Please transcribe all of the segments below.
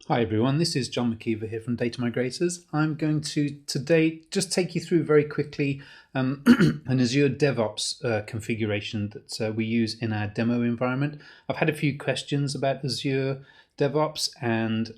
Hi everyone, this is John McKeever here from Data Migrators. I'm going to today just take you through very quickly an Azure DevOps configuration that we use in our demo environment. I've had a few questions about Azure DevOps, and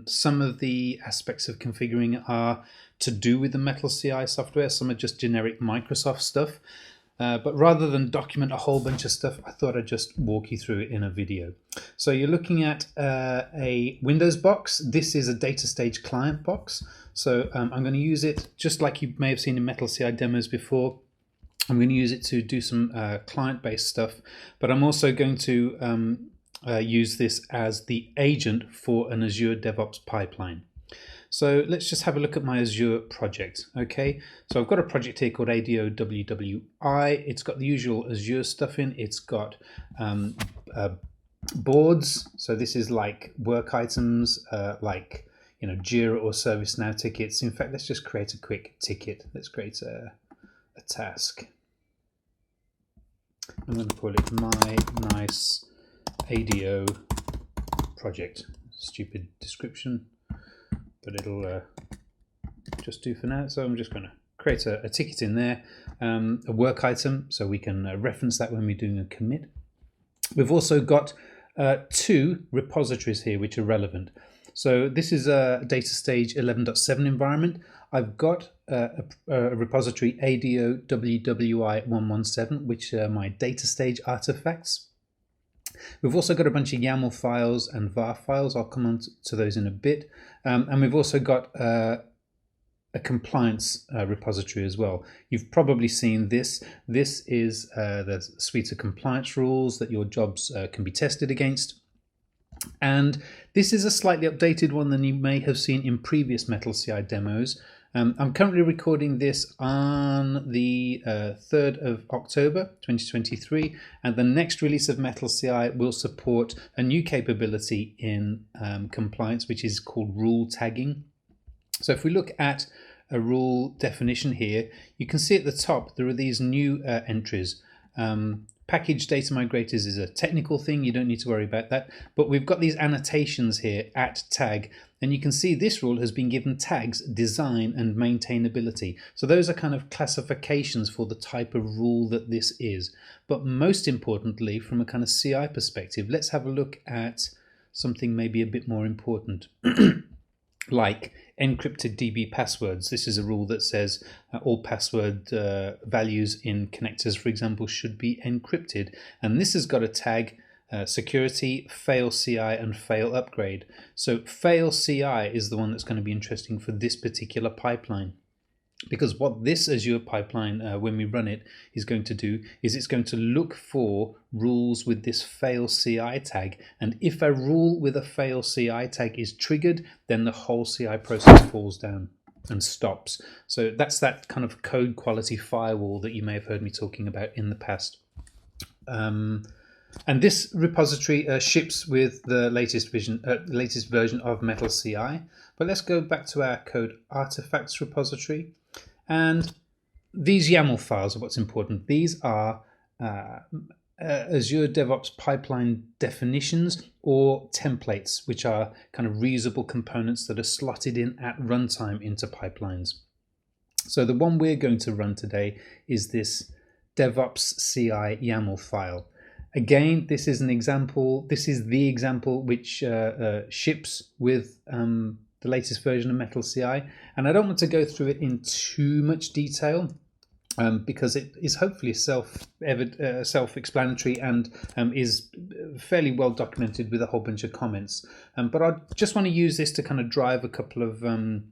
some of the aspects of configuring are to do with the MettleCI software. Some are just generic Microsoft stuff. But rather than document a whole bunch of stuff, I thought I'd just walk you through it in a video. So you're looking at a Windows box. This is a data stage client box. So I'm going to use it just like you may have seen in MettleCI demos before. I'm going to use it to do some client-based stuff, but I'm also going to use this as the agent for an Azure DevOps pipeline. So let's just have a look at my Azure project. Okay, so I've got a project here called ADO WWI. It's got the usual Azure stuff in. It's got boards. So this is like work items, like Jira or ServiceNow tickets. In fact, let's just create a quick ticket. Let's create a task. I'm going to call it my nice ADO project. Stupid description, but it'll just do for now. So I'm just going to create a ticket in there, a work item, so we can reference that when we're doing a commit. We've also got two repositories here which are relevant. So this is a data stage 11.7 environment. I've got a repository ADO WWI117, which are my data stage artifacts. We've also got a bunch of YAML files and var files. I'll come on to those in a bit. And we've also got a compliance repository as well. You've probably seen this. This is the suite of compliance rules that your jobs can be tested against. And this is a slightly updated one than you may have seen in previous MettleCI demos. I'm currently recording this on the 3rd of October 2023, and the next release of MettleCI will support a new capability in compliance, which is called rule tagging. So if we look at a rule definition here, you can see at the top there are these new entries. Package data migrators is a technical thing, you don't need to worry about that, but we've got these annotations here at tag, and you can see this rule has been given tags design and maintainability. So those are kind of classifications for the type of rule that this is. But most importantly, from a kind of CI perspective, let's have a look at something maybe a bit more important. Like encrypted DB passwords. This is a rule that says all password values in connectors, for example, should be encrypted. And this has got a tag security, fail CI, and fail upgrade. So fail CI is the one that's going to be interesting for this particular pipeline. Because what this Azure pipeline, when we run it, is going to do is it's going to look for rules with this fail CI tag. And if a rule with a fail CI tag is triggered, then the whole CI process falls down and stops. So that's that kind of code quality firewall that you may have heard me talking about in the past. And this repository ships with the latest version of MettleCI. But let's go back to our code artifacts repository. And these YAML files are what's important. These are Azure DevOps pipeline definitions or templates, which are kind of reusable components that are slotted in at runtime into pipelines. So the one we're going to run today is this DevOps CI YAML file. Again, this is an example. This is the example which ships with the latest version of MettleCI, and I don't want to go through it in too much detail because it is hopefully self-explanatory and is fairly well documented with a whole bunch of comments. But I just want to use this to kind of drive a couple of kind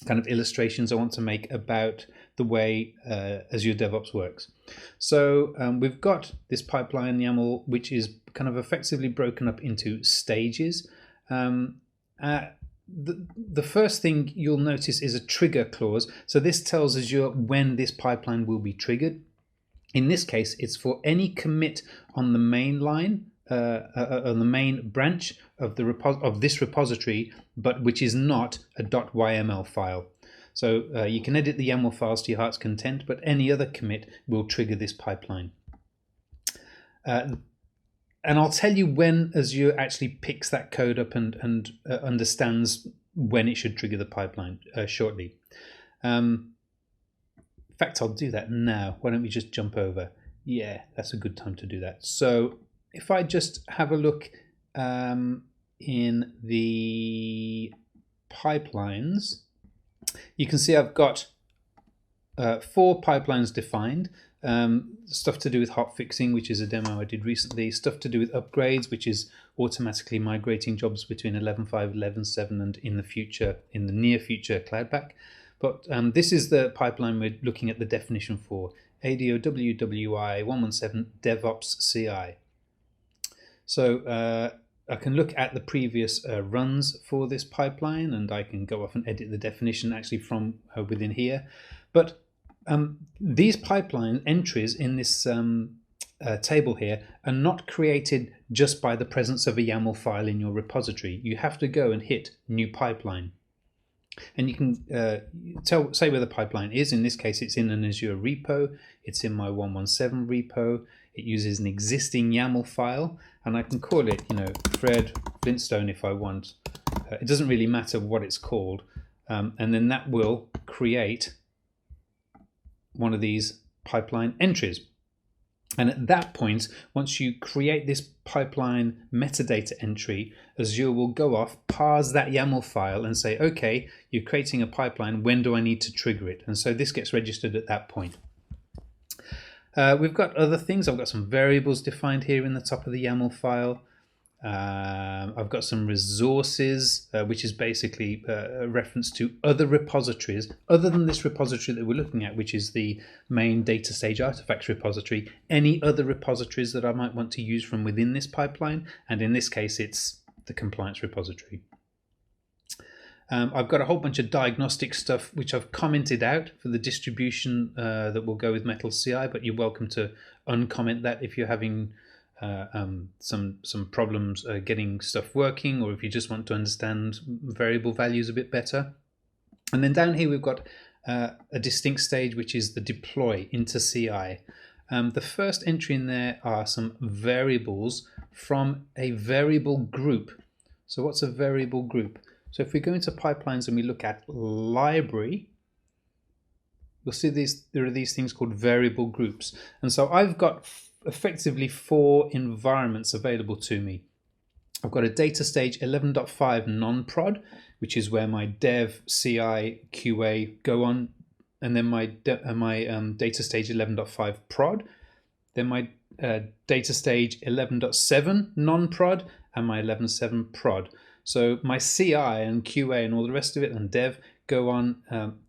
of illustrations I want to make about the way Azure DevOps works. So we've got this pipeline YAML, which is kind of effectively broken up into stages. The first thing you'll notice is a trigger clause. So this tells Azure when this pipeline will be triggered. In this case, it's for any commit on the main line, on the main branch of this repository, but which is not a .yml file. So you can edit the YAML files to your heart's content, but any other commit will trigger this pipeline. and I'll tell you when Azure actually picks that code up and understands when it should trigger the pipeline shortly. In fact, I'll do that now. Why don't we just jump over? Yeah, that's a good time to do that. So if I just have a look in the pipelines, you can see I've got 4 pipelines defined. Stuff to do with hot fixing, which is a demo I did recently. Stuff to do with upgrades, which is automatically migrating jobs between 11.5, 11.7, and in the near future, Cloudback. But this is the pipeline we're looking at the definition for. ADO WWI 117 DevOps CI. So I can look at the previous runs for this pipeline, and I can go off and edit the definition actually from within here. But these pipeline entries in this table here are not created just by the presence of a YAML file in your repository. You have to go and hit New Pipeline. And you can say where the pipeline is. In this case, it's in an Azure repo. It's in my 117 repo. It uses an existing YAML file, and I can call it, Fred Flintstone if I want. It doesn't really matter what it's called. And then that will create one of these pipeline entries. And at that point, once you create this pipeline metadata entry, Azure will go off, parse that YAML file and say, okay, you're creating a pipeline, when do I need to trigger it? And so this gets registered at that point. We've got other things. I've got some variables defined here in the top of the YAML file. I've got some resources, which is basically a reference to other repositories other than this repository that we're looking at, which is the main data stage artifacts repository. Any other repositories that I might want to use from within this pipeline, and in this case it's the compliance repository. I've got a whole bunch of diagnostic stuff which I've commented out for the distribution that will go with MettleCI, but you're welcome to uncomment that if you're having some problems getting stuff working, or if you just want to understand variable values a bit better. And then down here we've got a distinct stage, which is the deploy into CI. The first entry in there are some variables from a variable group. So what's a variable group? So if we go into pipelines and we look at library, you'll see there are these things called variable groups. And so I've got effectively 4 environments available to me. I've got a data stage 11.5 non-prod, which is where my dev, CI, QA go on, and then my data stage 11.5 prod, then my data stage 11.7 non-prod, and my 11.7 prod. So my CI and QA and all the rest of it and dev go on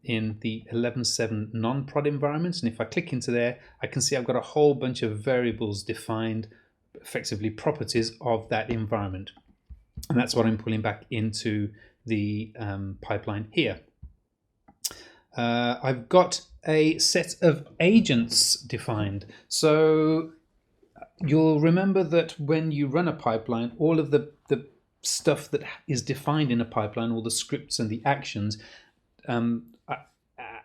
in the 11.7 non-prod environments. And if I click into there, I can see I've got a whole bunch of variables defined, effectively properties of that environment. And that's what I'm pulling back into the pipeline here. I've got a set of agents defined. So you'll remember that when you run a pipeline, all of the stuff that is defined in a pipeline, all the scripts and the actions,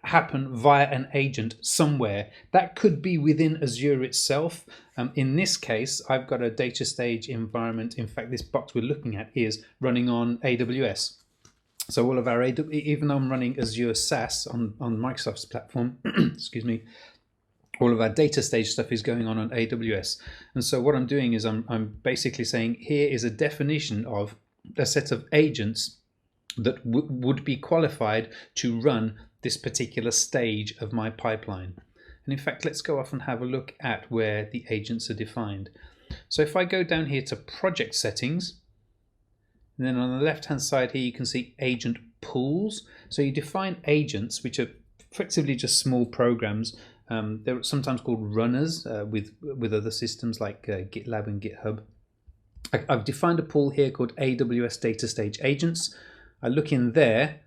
happen via an agent somewhere. That could be within Azure itself. In this case, I've got a data stage environment. In fact, this box we're looking at is running on AWS. So all of our, even though I'm running Azure SaaS on Microsoft's platform, excuse me, all of our data stage stuff is going on AWS. And so what I'm doing is I'm basically saying here is a definition of a set of agents that would be qualified to run this particular stage of my pipeline. And in fact, let's go off and have a look at where the agents are defined. So if I go down here to project settings, and then on the left hand side here you can see agent pools. So you define agents, which are effectively just small programs. They're sometimes called runners with other systems like GitLab and GitHub. I've defined a pool here called AWS Data Stage Agents. I look in there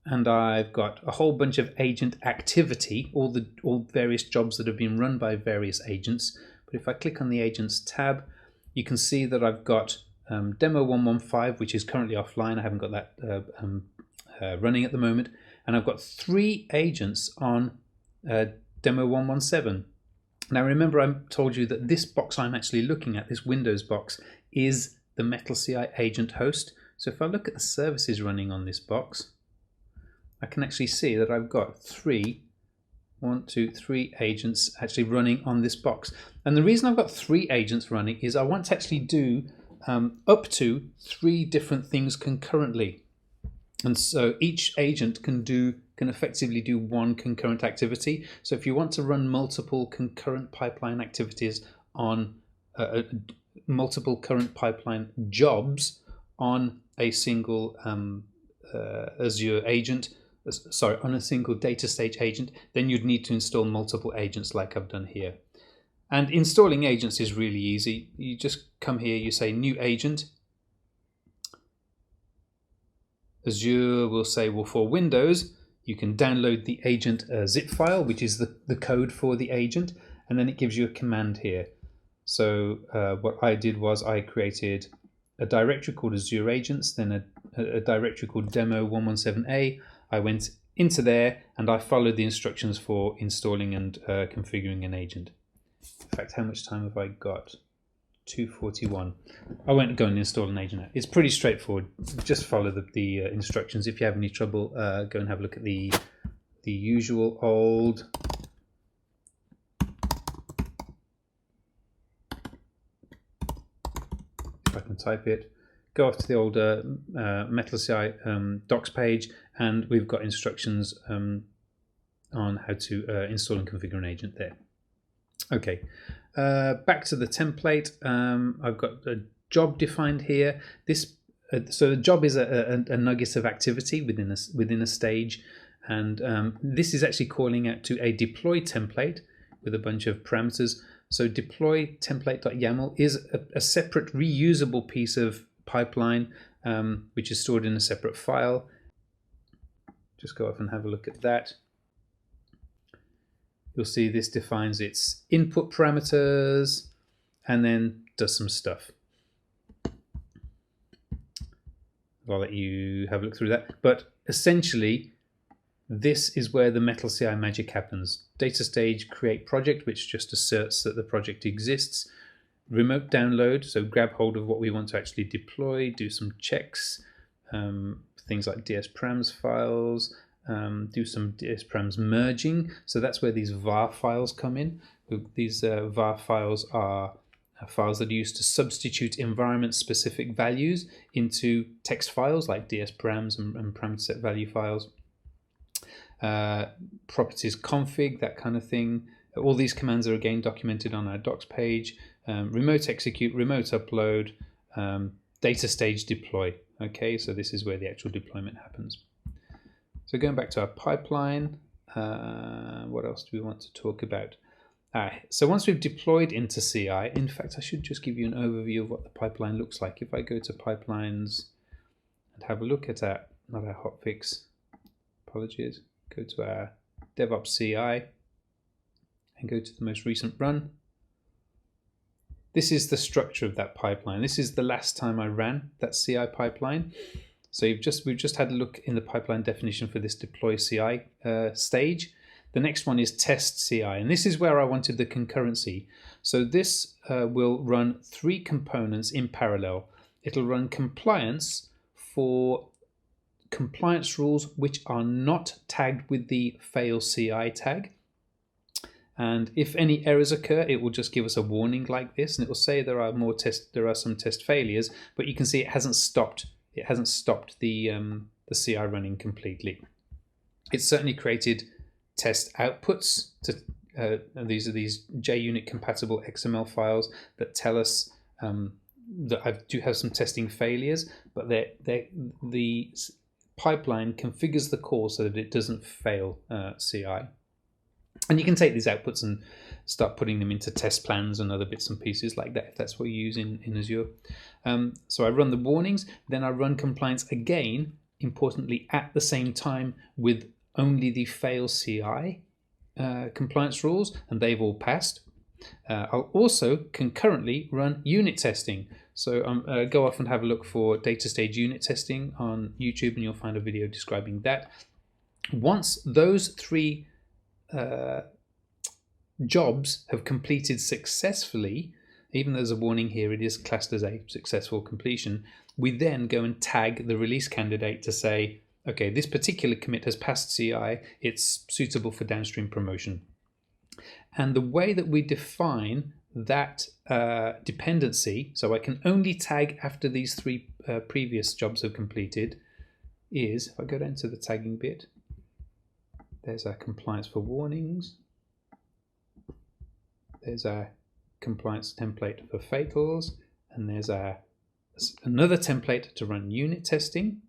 and I've got a whole bunch of agent activity, all various jobs that have been run by various agents. But if I click on the agents tab, you can see that I've got demo 115, which is currently offline. I haven't got that running at the moment. And I've got 3 agents on demo 117. Now remember, I told you that this box I'm actually looking at, this Windows box, is the MettleCI agent host. So if I look at the services running on this box, I can actually see that I've got three agents actually running on this box. And the reason I've got 3 agents running is I want to actually do up to 3 different things concurrently. And so each agent can effectively do 1 concurrent activity. So if you want to run multiple concurrent pipeline activities on multiple current pipeline jobs on a single Azure agent, on a single data stage agent, then you'd need to install multiple agents like I've done here. And installing agents is really easy. You just come here, you say new agent. Azure will say, well, for Windows, you can download the agent zip file, which is the code for the agent, and then it gives you a command here. So what I did was I created a directory called Azure Agents, then a directory called demo117a. I went into there and I followed the instructions for installing and configuring an agent. In fact, how much time have I got? 2:41. I won't go and install an agent now. It's pretty straightforward. Just follow the instructions. If you have any trouble, go and have a look at the usual old if I can type it. Go off to the old MettleCI docs page, and we've got instructions on how to install and configure an agent there. Okay, back to the template. I've got a job defined here. So the job is a nugget of activity within a stage, and this is actually calling out to a deploy template with a bunch of parameters. So deploy template.yaml is a separate reusable piece of pipeline which is stored in a separate file. Just go off and have a look at that. You'll see this defines its input parameters and then does some stuff. I'll let you have a look through that. But essentially, this is where the MettleCI magic happens. Data stage create project, which just asserts that the project exists. Remote download, so grab hold of what we want to actually deploy, do some checks, things like dsparams files, do some dsparams merging. So that's where these var files come in. These var files are files that are used to substitute environment-specific values into text files like dsparams and parameter set value files. Properties config, that kind of thing. All these commands are again documented on our docs page. Remote execute, remote upload, data stage deploy. Okay, so this is where the actual deployment happens. So going back to our pipeline, what else do we want to talk about? So once we've deployed into CI, in fact, I should just give you an overview of what the pipeline looks like. If I go to pipelines and have a look at our, not our hotfix, apologies, go to our DevOps CI and go to the most recent run. This is the structure of that pipeline. This is the last time I ran that CI pipeline. So we've just had a look in the pipeline definition for this deploy CI stage. The next one is test CI, and this is where I wanted the concurrency. So this will run 3 components in parallel. It'll run compliance for compliance rules which are not tagged with the fail CI tag. And if any errors occur, it will just give us a warning like this, and it will say there are some test failures, but you can see it hasn't stopped the CI running completely. It's certainly created test outputs to these are these JUnit compatible XML files that tell us that I do have some testing failures, but the pipeline configures the core so that it doesn't fail CI. And you can take these outputs and start putting them into test plans and other bits and pieces like that, if that's what you use in Azure. So I run the warnings, then I run compliance again, importantly, at the same time with only the fail CI compliance rules, and they've all passed. I'll also concurrently run unit testing. So go off and have a look for data stage unit testing on YouTube, and you'll find a video describing that. Once those 3 jobs have completed successfully, even though there's a warning here, it is classed as a successful completion, we then go and tag the release candidate to say, okay, this particular commit has passed CI, it's suitable for downstream promotion. And the way that we define that dependency, so I can only tag after these three previous jobs have completed, is, if I go down to the tagging bit, there's our compliance for warnings, there's our compliance template for fatals, and there's another template to run unit testing.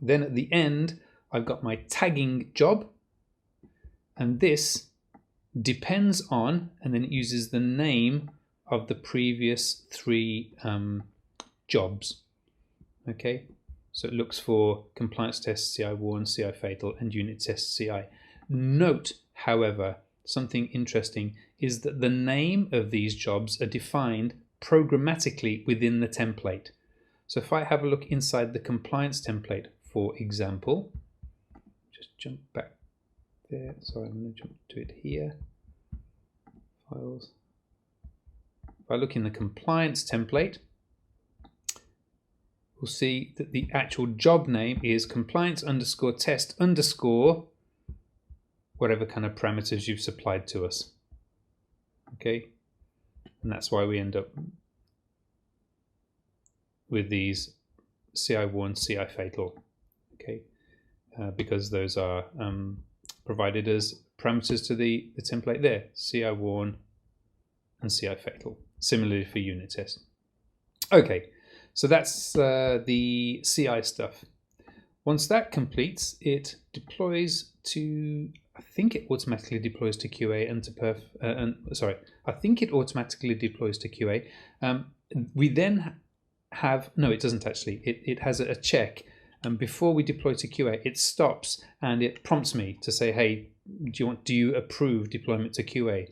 Then at the end, I've got my tagging job, and this depends on, and then it uses the name of the previous three jobs. Okay, so it looks for compliance test, CI warn, CI fatal, and unit test CI. Note, however, something interesting is that the name of these jobs are defined programmatically within the template. So if I have a look inside the compliance template, for example, just jump back there. Sorry, I'm going to jump to it here. Files. If I look in the compliance template, we'll see that the actual job name is compliance underscore test underscore whatever kind of parameters you've supplied to us. Okay, and that's why we end up with these CI warn, CI fatal. Okay, because those are provided as parameters to the template there, CI warn and CI fatal. Similarly for unit test. Okay, so that's the CI stuff. Once that completes, it deploys to, I think it automatically deploys to QA and to perf. I think it automatically deploys to QA. We then have, no, it doesn't actually. It has a check, and before we deploy to QA, it stops and it prompts me to say, hey, do you approve deployment to QA?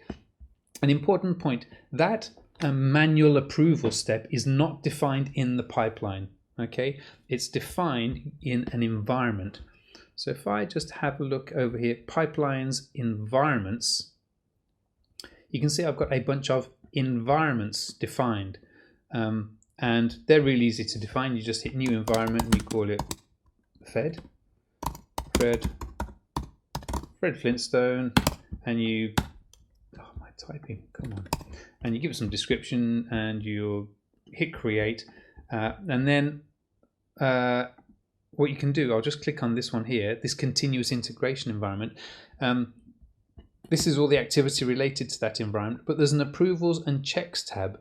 An important point, that manual approval step is not defined in the pipeline. Okay, it's defined in an environment. So if I just have a look over here, pipelines, environments, you can see I've got a bunch of environments defined. And they're really easy to define. You just hit new environment and you call it Fred Flintstone, and you, oh my typing, come on, and you give it some description and you hit create, and then what you can do, I'll just click on this one here, this continuous integration environment. This is all the activity related to that environment, but there's an approvals and checks tab,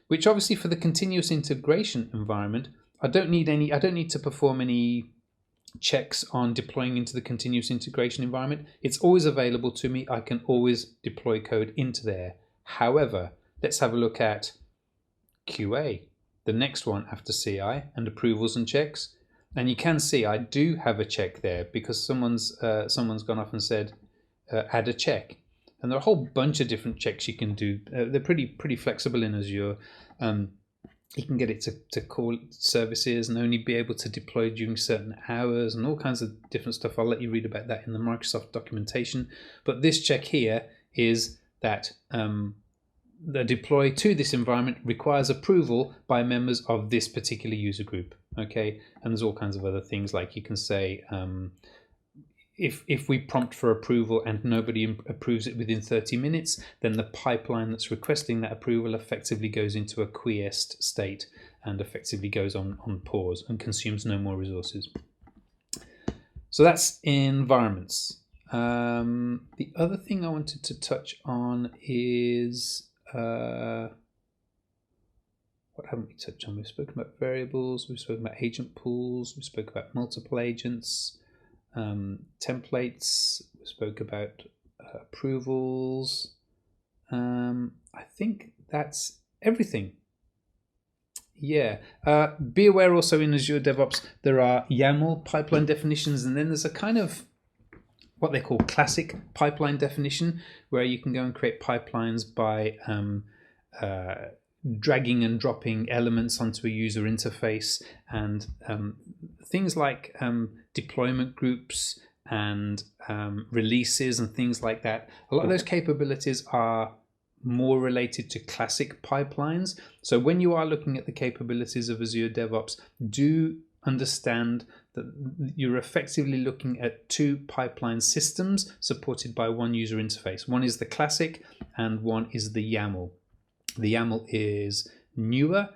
which obviously for the continuous integration environment, I don't need to perform any checks on deploying into the continuous integration environment. It's always available to me. I can always deploy code into there. However, let's have a look at QA, the next one after CI and approvals and checks. And you can see I do have a check there because someone's gone off and said add a check. And there are a whole bunch of different checks you can do. They're pretty flexible in Azure. You can get it to call services and only be able to deploy during certain hours and all kinds of different stuff. I'll let you read about that in the Microsoft documentation. But this check here is that the deploy to this environment requires approval by members of this particular user group. Okay, and there's all kinds of other things, like you can say if we prompt for approval and nobody approves it within 30 minutes, then the pipeline that's requesting that approval effectively goes into a quiesced state and effectively goes on pause and consumes no more resources. So that's environments. The other thing I wanted to touch on is what haven't we touched on? We've spoken about variables, we've spoken about agent pools, we spoke about multiple agents, templates, we spoke about approvals. I think that's everything. Yeah. Be aware also in Azure DevOps there are YAML pipeline definitions, and then there's a kind of what they call classic pipeline definition, where you can go and create pipelines by dragging and dropping elements onto a user interface, and things like deployment groups and releases and things like that. A lot of those capabilities are more related to classic pipelines. So when you are looking at the capabilities of Azure DevOps, do understand that you're effectively looking at two pipeline systems supported by one user interface. One is the classic and one is the YAML. The YAML is newer.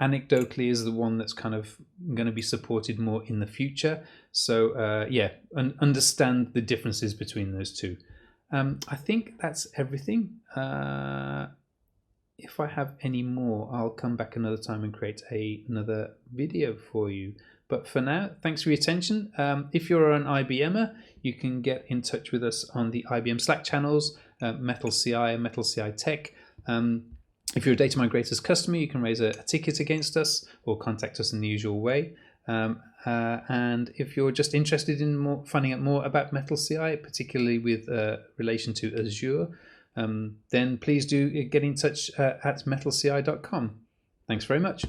Anecdotally is the one that's kind of going to be supported more in the future. So yeah, understand the differences between those two. I think that's everything. If I have any more, I'll come back another time and create another video for you. But for now, thanks for your attention. If you're an IBMer, you can get in touch with us on the IBM Slack channels, MettleCI and MettleCI Tech. If you're a data migrators customer, you can raise a ticket against us or contact us in the usual way. And if you're just interested in finding out more about MettleCI, particularly with relation to Azure, then please do get in touch at mettleci.com. Thanks very much.